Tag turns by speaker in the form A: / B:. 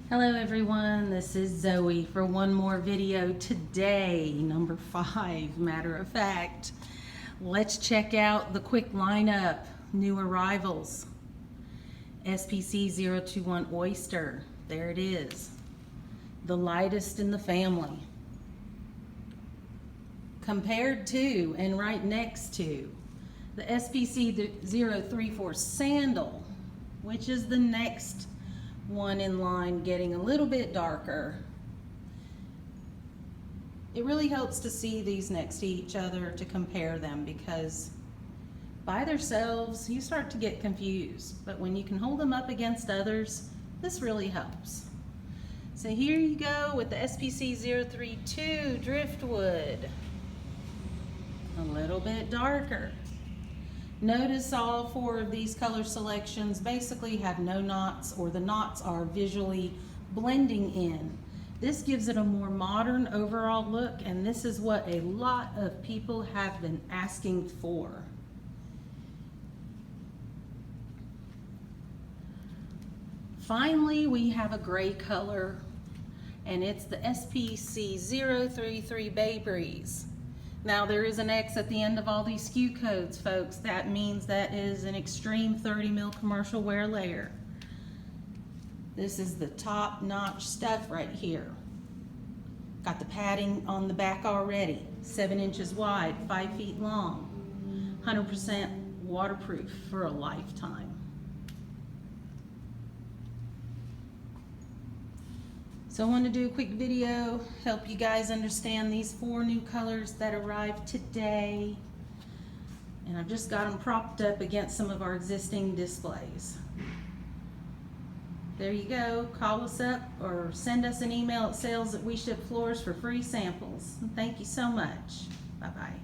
A: Hello everyone, this is Zoe for one more video today, number 5, matter of fact. Let's check out the quick lineup, new arrivals. SPC 021 Oyster, there it is. The lightest in the family. Compared to and right next to the SPC 034 Sandal, which is the next one in line, getting a little bit darker. It really helps to see these next to each other to compare them, because by themselves you start to get confused, but when you can hold them up against others, this really helps. So here you go with the SPC 032 Driftwood, a little bit darker. Notice all 4 of these color selections basically have no knots, or the knots are visually blending in. This gives it a more modern overall look, and this is what a lot of people have been asking for. Finally, we have a gray color, and it's the SPC 033 Bay Breeze. Now there is an X at the end of all these SKU codes, folks. That means that is an extreme 30 mil commercial wear layer. This is the top notch stuff right here. Got the padding on the back already. 7 inches wide, 5 feet long. 100% waterproof for a lifetime. So I want to do a quick video, help you guys understand these 4 new colors that arrived today. And I've just got them propped up against some of our existing displays. There you go. Call us up or send us an email at sales@WeShipFloors for free samples. Thank you so much. Bye-bye.